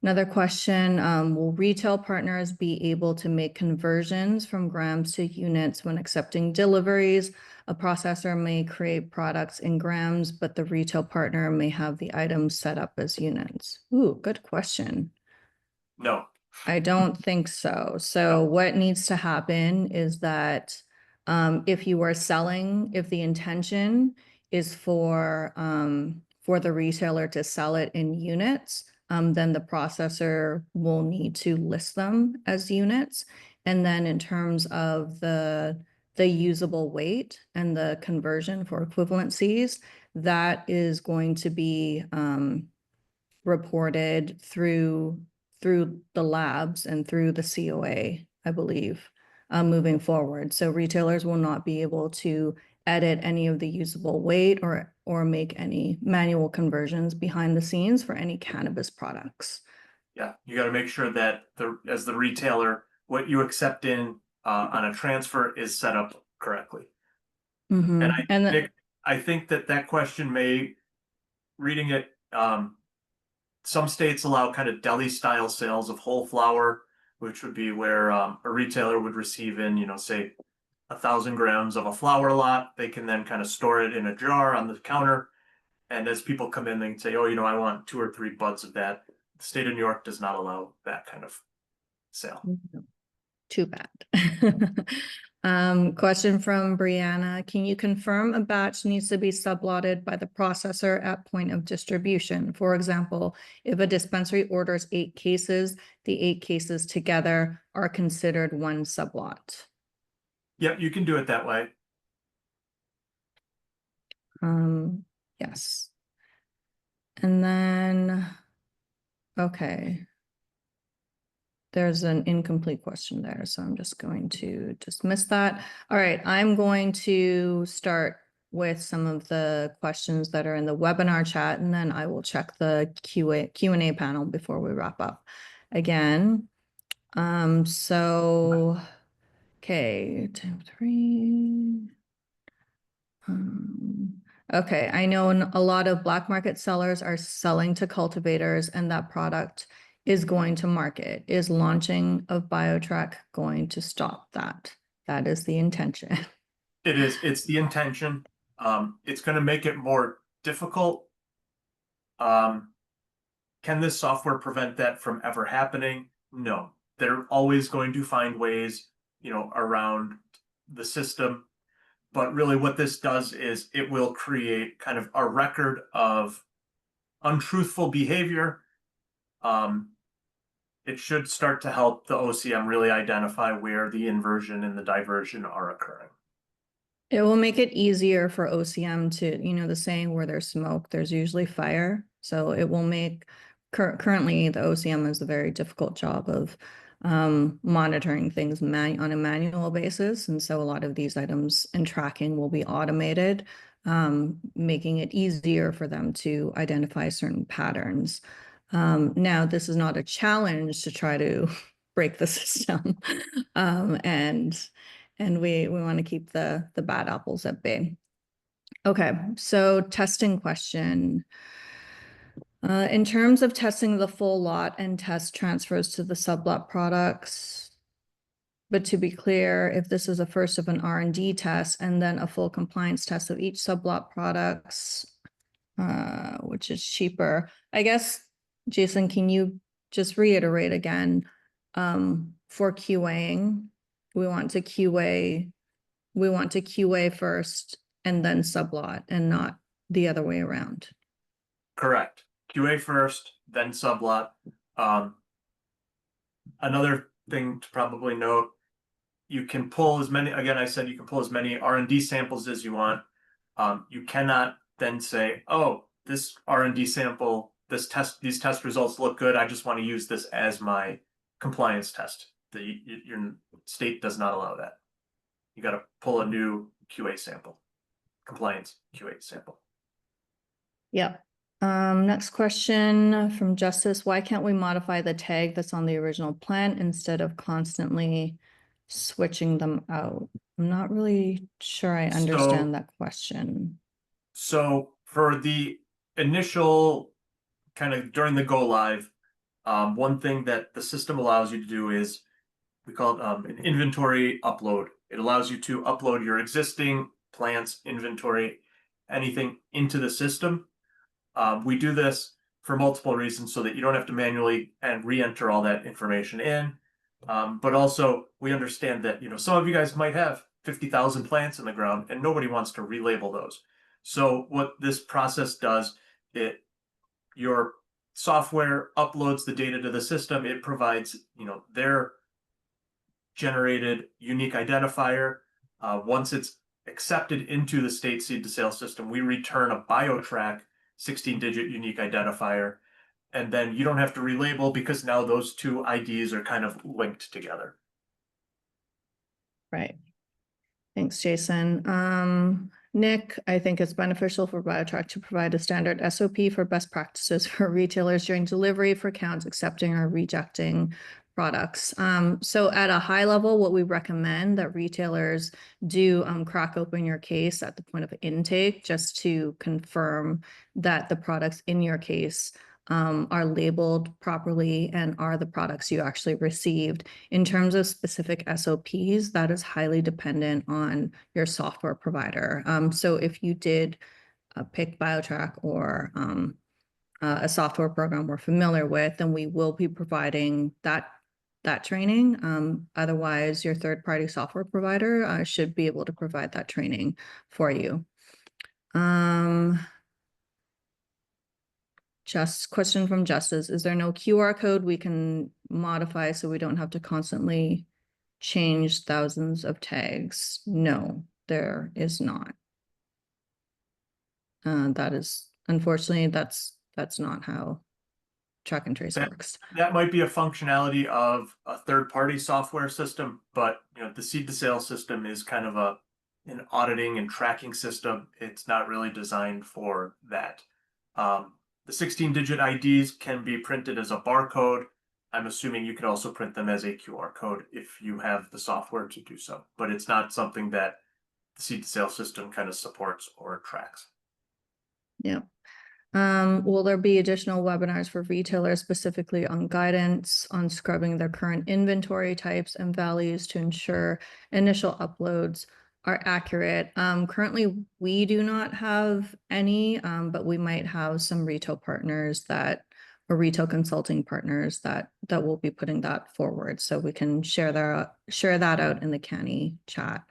Another question, will retail partners be able to make conversions from grams to units when accepting deliveries? A processor may create products in grams, but the retail partner may have the items set up as units. Ooh, good question.
No.
I don't think so. So
No.
what needs to happen is that if you are selling, if the intention is for the retailer to sell it in units, then the processor will need to list them as units. And then in terms of the usable weight and the conversion for equivalencies, that is going to be reported through the labs and through the COA, I believe, moving forward. So retailers will not be able to edit any of the usable weight or make any manual conversions behind the scenes for any cannabis products.
Yeah, you got to make sure that as the retailer, what you accept in on a transfer is set up correctly. And
Mm-hmm. And
Nick, I think that question may, reading it, some states allow kind of deli style sales of whole flour, which would be where a retailer would receive in, say 1,000 grams of a flour lot. They can then kind of store it in a jar on the counter. And as people come in, they can say, oh, I want 2 or 3 buds of that. The state of New York does not allow that kind of sale.
too bad. Question from Brianna. Can you confirm a batch needs to be sublotted by the processor at point of distribution? For example, if a dispensary orders 8 cases, the 8 cases together are considered one sublot.
Yep, you can do it that way.
Yes. And then, okay. There's an incomplete question there, so I'm just going to dismiss that. All right, I'm going to start with some of the questions that are in the webinar chat, and then I will check the Q&A panel before we wrap up. Again, so, okay, 2, 3. Okay, I know a lot of black market sellers are selling to cultivators, and that product is going to market. Is launching of BioTrack going to stop that? That is the intention.
It is. It's the intention. It's going to make it more difficult. Can this software prevent that from ever happening? No. They're always going to find ways, around the system. But really what this does is it will create kind of a record of untruthful behavior. It should start to help the OCM really identify where the inversion and the diversion are occurring.
It will make it easier for OCM to, the saying where there's smoke, there's usually fire. So it will make, currently the OCM has a very difficult job of monitoring things on a manual basis. And so a lot of these items and tracking will be automated, making it easier for them to identify certain patterns. Now, this is not a challenge to try to break the system. And we want to keep the bad apples at bay. Okay, so testing question. In terms of testing the full lot and test transfers to the sublot products, but to be clear, if this is a first of an R&D test and then a full compliance test of each sublot products, which is cheaper, I guess, Jason, can you just reiterate again? For QAing, we want to QA first and then sublot and not the other way around.
Correct. QA first, then sublot. Another thing to probably note, you can pull as many, again, I said you can pull as many R&D samples as you want. You cannot then say, oh, this R&D sample, these test results look good. I just want to use this as my compliance test. Your state does not allow that. You got to pull a new QA sample, compliance QA sample.
Yep. Next question from Justice. Why can't we modify the tag that's on the original plant instead of constantly switching them out? I'm not really sure I understand that question.
So for the initial kind of during the go live, one thing that the system allows you to do is we call it an inventory upload. It allows you to upload your existing plants, inventory, anything into the system. We do this for multiple reasons so that you don't have to manually and re-enter all that information in. But also we understand that, some of you guys might have 50,000 plants in the ground and nobody wants to relabel those. So what this process does, your software uploads the data to the system. It provides, their generated unique identifier. Once it's accepted into the state seed to sale system, we return a BioTrack 16-digit unique identifier. And then you don't have to relabel because now those two IDs are kind of linked together.
Right. Thanks, Jason. Nick, I think it's beneficial for BioTrack to provide a standard SOP for best practices for retailers during delivery for accounts accepting or rejecting products. So at a high level, what we recommend that retailers do crack open your case at the point of intake just to confirm that the products in your case are labeled properly and are the products you actually received. In terms of specific SOPs, that is highly dependent on your software provider. So if you did pick BioTrack or a software program we're familiar with, then we will be providing that training. Otherwise, your third-party software provider should be able to provide that training for you. Just question from Justice. Is there no QR code we can modify so we don't have to constantly change thousands of tags? No, there is not. That is, unfortunately, that's not how track and trace works.
That might be a functionality of a third-party software system, but the seed to sale system is kind of an auditing and tracking system. It's not really designed for that. The 16-digit IDs can be printed as a barcode. I'm assuming you could also print them as a QR code if you have the software to do so, but it's not something that the seed to sale system kind of supports or tracks.
Yeah. Will there be additional webinars for retailers specifically on guidance on scrubbing their current inventory types and values to ensure initial uploads are accurate? Currently, we do not have any, but we might have some retail partners or retail consulting partners that will be putting that forward. So we can share that out in the CANY chat.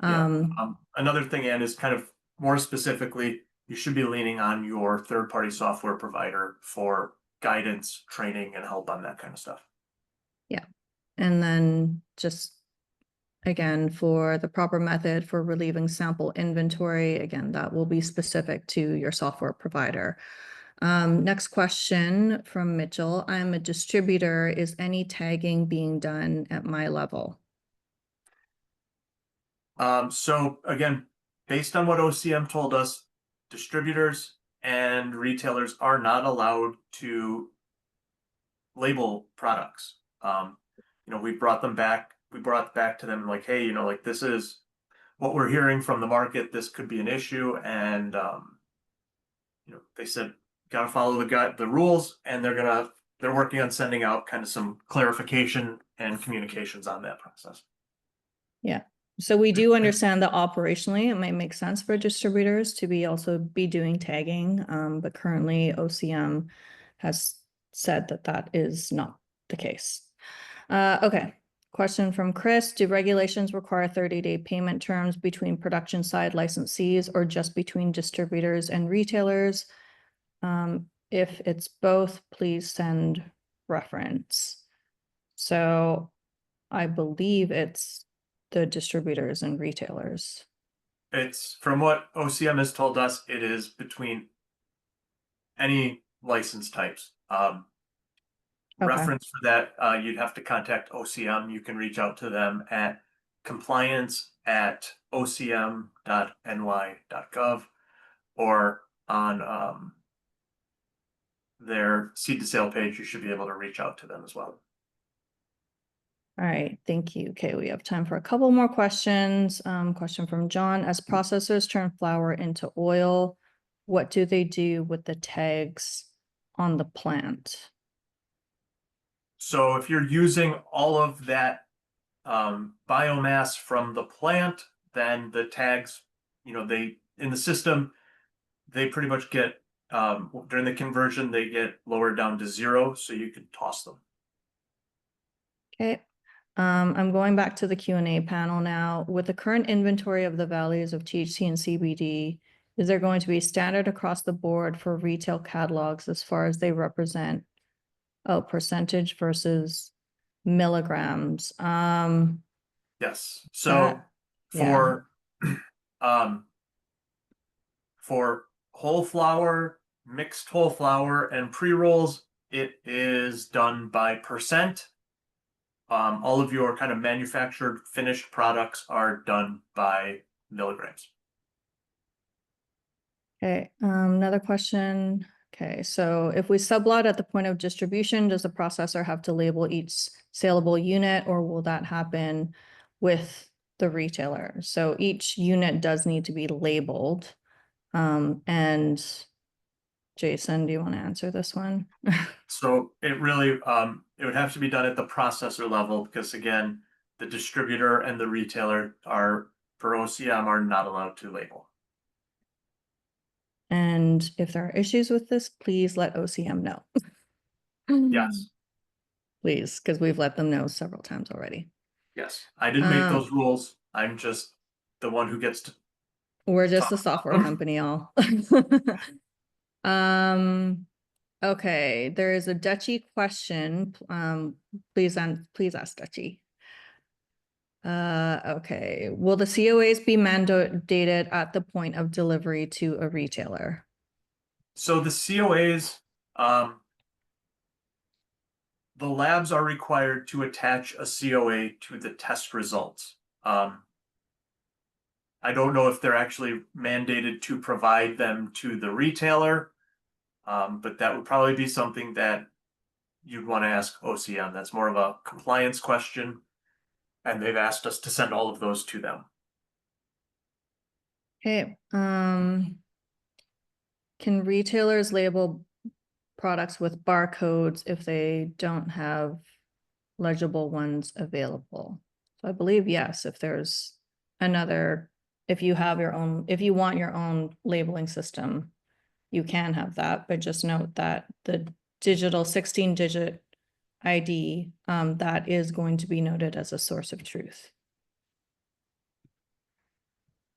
Another thing, Ann, is kind of more specifically, you should be leaning on your third-party software provider for guidance, training, and help on that kind of stuff.
Yeah. And then just, again, for the proper method for relieving sample inventory, again, that will be specific to your software provider. Next question from Mitchell. I'm a distributor. Is any tagging being done at my level?
So again, based on what OCM told us, distributors and retailers are not allowed to label products. We brought back to them like, hey, like this is what we're hearing from the market. This could be an issue. And, they said, gotta follow the rules, and they're working on sending out kind of some clarification and communications on that process.
Yeah. So we do understand that operationally it might make sense for distributors to be doing tagging, but currently OCM has said that that is not the case. Okay. Question from Chris. Do regulations require 30-day payment terms between production side licensees or just between distributors and retailers? If it's both, please send reference. So I believe it's the distributors and retailers.
It's from what OCM has told us, it is between any license types.
Okay.
Reference for that, you'd have to contact OCM. You can reach out to them at compliance@ocm.ny.gov or on their seed to sale page. You should be able to reach out to them as well.
All right, thank you. Okay, we have time for a couple more questions. Question from John. As processors turn flower into oil, what do they do with the tags on the plant?
So if you're using all of that biomass from the plant, then the tags, they in the system, they pretty much get during the conversion, they get lowered down to 0, so you can toss them.
Okay. I'm going back to the Q&A panel now. With the current inventory of the values of THC and CBD, is there going to be standard across the board for retail catalogs as far as they represent percentage versus milligrams?
Yes. So for for whole flower, mixed whole flower, and pre-rolls, it is done by percent. All of your kind of manufactured finished products are done by milligrams.
Okay, another question. Okay, so if we sublot at the point of distribution, does the processor have to label each saleable unit, or will that happen with the retailer? So each unit does need to be labeled. And Jason, do you want to answer this one?
So it really, it would have to be done at the processor level because again, the distributor and the retailer are, for OCM, are not allowed to label.
And if there are issues with this, please let OCM know.
Yes.
Please, because we've let them know several times already.
Yes, I didn't make those rules. I'm just the one who gets to.
We're just a software company, all. Okay, there is a Dutchy question. Please ask Dutchy. Okay, will the COAs be mandated at the point of delivery to a retailer?
So the COAs, the labs are required to attach a COA to the test results. I don't know if they're actually mandated to provide them to the retailer, but that would probably be something that you'd want to ask OCM. That's more of a compliance question, and they've asked us to send all of those to them.
Okay, can retailers label products with barcodes if they don't have legible ones available? So I believe yes, if there's another, if you want your own labeling system, you can have that, but just note that the digital 16-digit ID, that is going to be noted as a source of truth.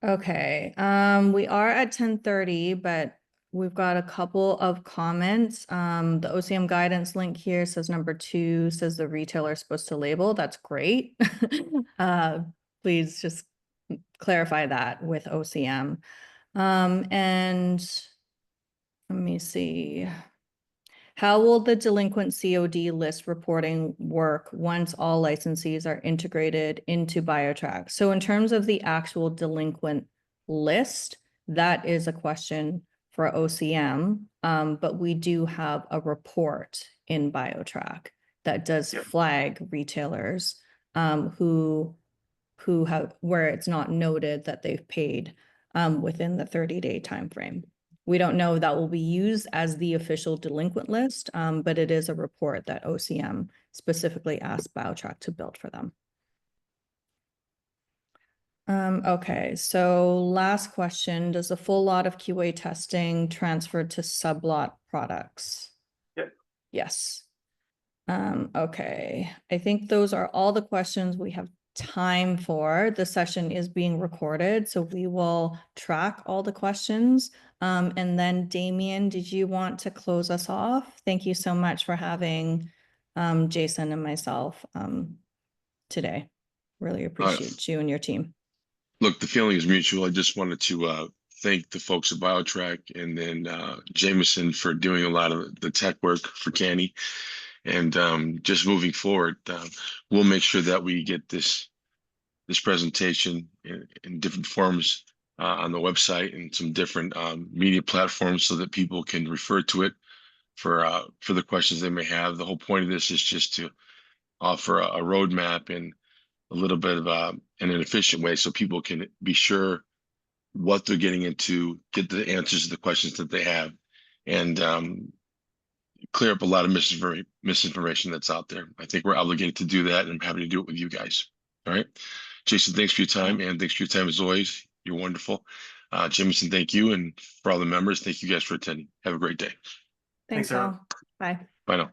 Okay, we are at 10:30, but we've got a couple of comments. The OCM guidance link here says number 2 says the retailer is supposed to label. That's great. Please just clarify that with OCM. And let me see. How will the delinquent COD list reporting work once all licensees are integrated into BioTrack? So in terms of the actual delinquent list, that is a question for OCM, but we do have a report in BioTrack that does flag retailers who have, where it's not noted that they've paid within the 30-day time frame. We don't know if that will be used as the official delinquent list, but it is a report that OCM specifically asked BioTrack to build for them. Okay, so last question, does the full lot of QA testing transfer to sublot products?
Yep.
Yes. Okay, I think those are all the questions we have time for. The session is being recorded, so we will track all the questions. And then Damien, did you want to close us off? Thank you so much for having Jason and myself today. Really appreciate you and your team.
Look, the feeling is mutual. I just wanted to thank the folks at BioTrack and then Jameson for doing a lot of the tech work for CANY. And just moving forward, we'll make sure that we get this presentation in different forms on the website and some different media platforms so that people can refer to it for the questions they may have. The whole point of this is just to offer a roadmap and a little bit of in an efficient way so people can be sure what they're getting into, get the answers to the questions that they have, and clear up a lot of misinformation that's out there. I think we're obligated to do that, and I'm happy to do it with you guys. All right. Jason, thanks for your time, and thanks for your time as always. You're wonderful. Jameson, thank you. And for all the members, thank you guys for attending. Have a great day.
Thanks all. Bye.
Bye now.